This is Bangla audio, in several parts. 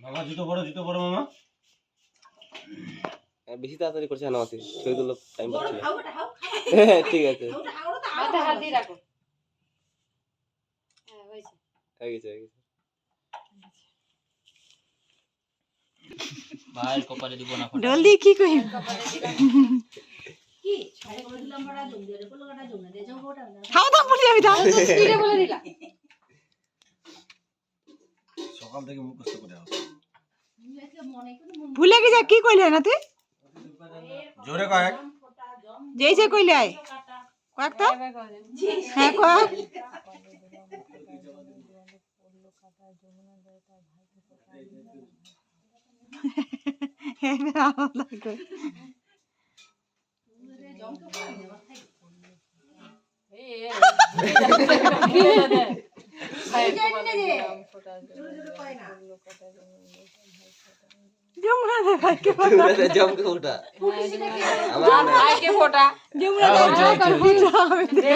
মামা জুতো বড় মামা। বেশি তাড়াতাড়ি করছে না আমাকে, ছবিগুলো টাইম পাচ্ছি না। খাও ওটা খাও ঠিক আছে, মাথায় হাত দিয়ে রাখো। হ্যাঁ হয়েছে। হয়ে গেছে। ভাইয়ের কপালে দিব না ফোঁটা। জলদি কি কই কপালে দিলাম কি ছাড়ে করে দিলাম বড়া জম দিয়ে বলো কাটা জম দে যাও ওটা খাও দাম বলি আমি দাম স্পিডে বলে দিলাম। সকাল থেকে মুখস্থ করে আসো। মনে করে ভুলে গেছে কি কইলে না তুই জোরে কয়েক। যেইছে কইলে আয় কয়েকটা হ্যাঁ কয়েক জম তো করে দেবা খাই যমুনা দে ভাইকে জমকে ওটা আমার ভাইকে ফোটা যমুনা দে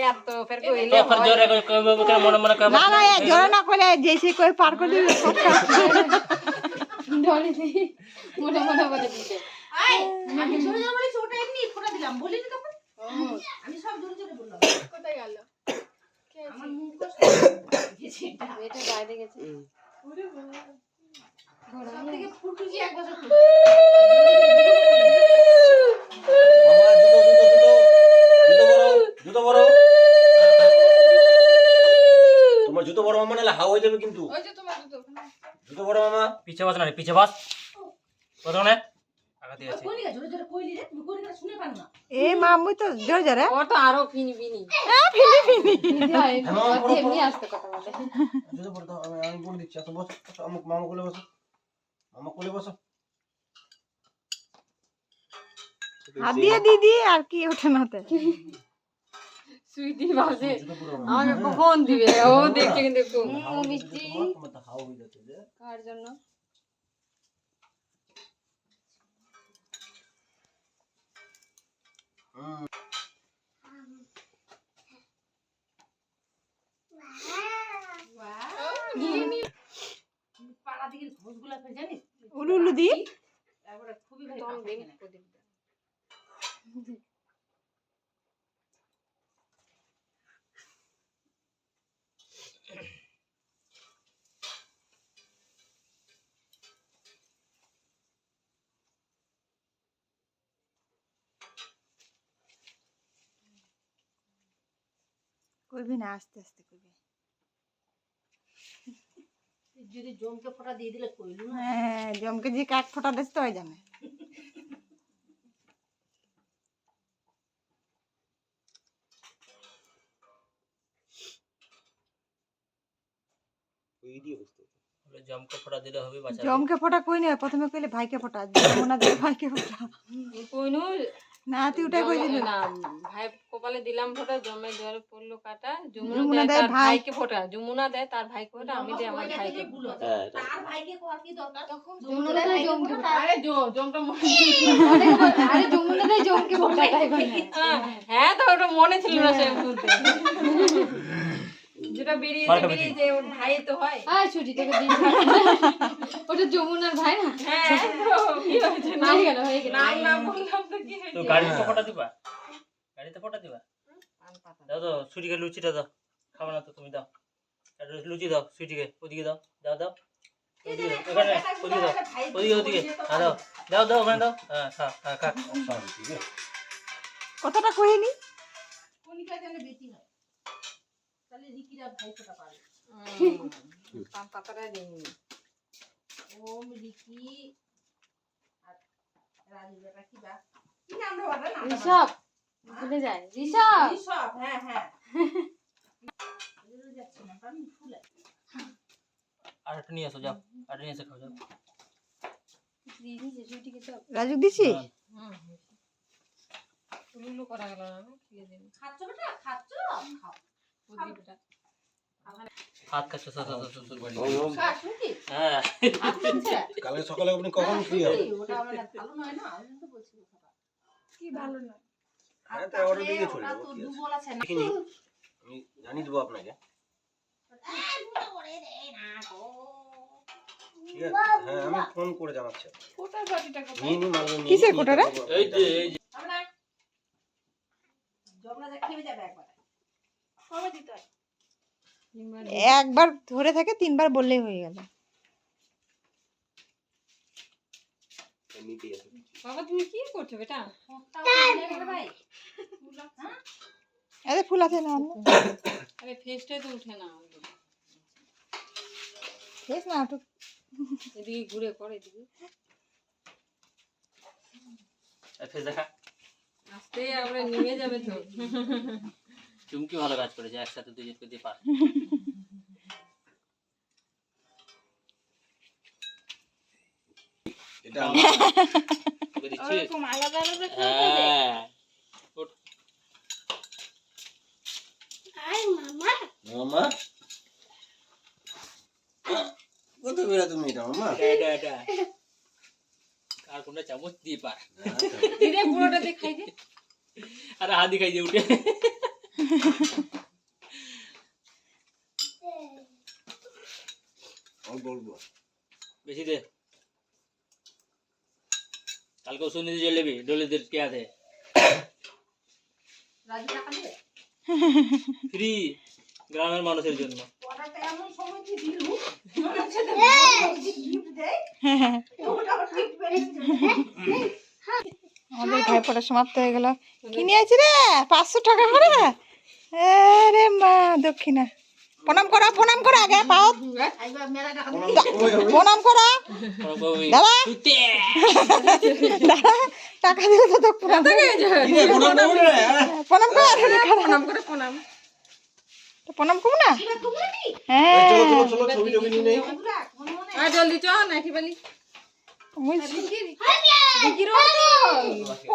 এত ফের কইলে তো ফর জোরে করে মনে মনে কর। না না এ জোরে না কইলে যেইছে কই পার করে দিলে ঢলে দি মনে মনে বলে দিতে আই আমি জোরে জোরে বলি ছোট এমনি ফোটা দিলাম বলিনি তখন আমি সব জোরে জোরে বললাম কোথায় গেল আমার মুখ কষ্ট এটা বাইরে গেছে ওরে বাবা সব থেকে ফুটুজি এক বছর মামা জুতো বড়। তোমার জুতো বড় মামা, নাহলে হাওয়া হয়ে যাবে কিন্তু। ওই যে তোমার জুতো বড় মামা। পিছে বস না রে, পিছে বস। কোথাও না আগা দিয়ে আছে। কইলি জোরে জোরে কইলি রে তুমি কইলি শুনে পান না এ মামু তো জোরে জোরে ও তো আরো ফিনি এমনি আসতে কথা বলে জুতো বড় দাও, আমি বলে দিচ্ছি। আসো বস, মামা কোলে বসো। মামা কোলে বসো। হাত দিয়ে দিদি আর কি ওঠে নাতে সুইটি বাজে জুতো বড় মামা। আমাকে কখন দিবে ও দেখছে কিন্তু একটু মিষ্টি তোমার তো হাওয়া হয়ে যাচ্ছে যে। কার জন্য পাড়া দিকে ঘোষগুলা ফেল জানিস উলু উলু দি তারপরে খুবই ভাই কইবি না আস্তে আস্তে কইবি যদি জমকে ফোঁটা দিয়ে দিলে কইলু না হ্যাঁ জমকে যে কাক ফোটা দিস তো হয়ে যাবে ওই দিয়ে বুঝতে বলে জমকে ফোঁটা দিলে হবে বাঁচা। জমকে ফোটা কই না প্রথমে কইলে ভাইকে ফোটা যমুনা দে ভাইকে ফোটা কইনু না তুই ওটাই কই দিলি না ভাই কপালে দিলাম ফোঁটা জমে জ্বরে পড়লো কাটা যমুনা যমুনা দেয় দেয় তার ভাই- ভাইকে ফোঁটা যমুনা দেয় তার ভাইকে ফোঁটা আমি দেই আমার ভাইকে হ্যাঁ তার ভাইকে কোয়ার কি দরকার তখন যমুনা দেয় জমকে ফোঁটা। আরে জমটা মনে আরে যমুনা দেয় জমকে ফোঁটা তাই বলে হ্যাঁ তো ওটা মনে ছিল না সে মুহূর্তে যেটা বেরিয়েছে যে ওর ভাই তো হয় আয় ছুটি তোকে দিন ওটা যমুনার ভাই না হ্যাঁ তো কি হয়েছে না হয়ে গেল নাম বললাম তো কি তো হয়েছে গাড়িতে ফোঁটা দিবা, গাড়িতে ফোঁটা দিবা। দাও তো সুইটিকে লুচিটা দাও, খাবে না তো তুমি দাও। আর লুচি দাও সুইটিকে, ওদিকে দাও, দাও দাও ওদিকে দাও, ওখানে ওদিকে দাও, ওদিকে হ্যাঁ দাও দাও দাও ওখানে দাও। হ্যাঁ খা খা খা। কথাটা কইনি কোনটা জানে বেশি হয় তাহলে রিকিরা ভাই ফোঁটা পাবে পান পাতাটা দেইনি ওম রিকি আর রাজুটা কি বা কি নাম রে বাবা নাম ঋষভ ভুলে যায় ঋষভ সব হ্যাঁ হ্যাঁ যাচ্ছে না কারণ ফুলে আর একটু নিয়ে আসো, যাও আর নিয়ে এসে খাও যাও। দিদি ছুটিকে সব রাজু দিছি লুলু করা গেল না খেয়ে দিন খাচ্ছ বেটা খাচ্ছ খাও বুদ্ধি বেটা হাত কাছে সস সস সস বাড়ি। খাস নাকি হ্যাঁ আচ্ছা কালকে সকালে আপনি কখন ফ্রি হবে? ওটা আমার ভালো নয় না আমি তো বলছি কথাটা কি ভালো না হ্যাঁ তো অর্ডার দিয়ে চলে ওটা যাবো, তো কি আছে? দুবল আছে না দেখিনি, আমি জানিয়ে দেবো আপনাকে। এই মুটা করে দে না গো ঠিক আছে হ্যাঁ আমি ফোন করে জানাচ্ছি কোটার বাটিটা কোথায়? নিয়ে নি মাল নিয়ে কিসের কোটা রে? এই যে আমরা জবনা যা খেয়ে যাবে একবার কবে দিতে হয় একবার ধরে থাকে 3বার বললেই হয়ে গেল। নিতেই আছে। বাবা তুমি কি করছো বেটা? ভাই এতে ফুল আছে না আনলে? আরে ফেসটাই তো উঠে না। বেশ না একটু এদিকে ঘুরে কর এদিকে। ফেস দেখা আস্তে আমরা নিয়ে যাবে তো। চুমকি ভালো কাজ করেছে, একসাথে দুজনকে দিয়ে পার। এটা তোকে দিচ্ছি। ওরকম আলাদা আলাদা করে হ্যাঁ ওঠ। মামা কত বেলা তুমি এটা মামা এটা আর কোনটা চামচ দিয়ে পার। ধীরে পুরোটা দেখাই দে। আরে হাত দিখাই দিয়ে উঠে। অল্প অল্প বেশি দে, কালকে শুনে দিয়ে চলে যাবি ডলিদের কে আছে রাজু টাকা দিবে ফ্রি গ্রামের মানুষের জন্য। পড়াটা এমন সময় কি দিলু মনে হচ্ছে গিফট দেয় ওটা গিফট বেরিয়েছে আমাদের ভাইফোঁটা সমাপ্ত হয়ে গেল। কি নিয়ে আইছি রে 500 টাকা করে? আরে মা দক্ষিণা। প্রণাম করা আগে পাও। আইবা মেলা টাকা প্রণাম করা দাদা। তুই দাদা টাকা দিলে তো প্রণাম প্রণাম কর। প্রণাম করে প্রণাম। প্রণাম করবো না? তোমরা কি হ্যাঁ চলো চলো চলো ছবি টবি নিয়ে নেই বন্ধুরা মনে মনে আর জলদি চ নাকি বলি। বুঝছি। কি রো তো? ও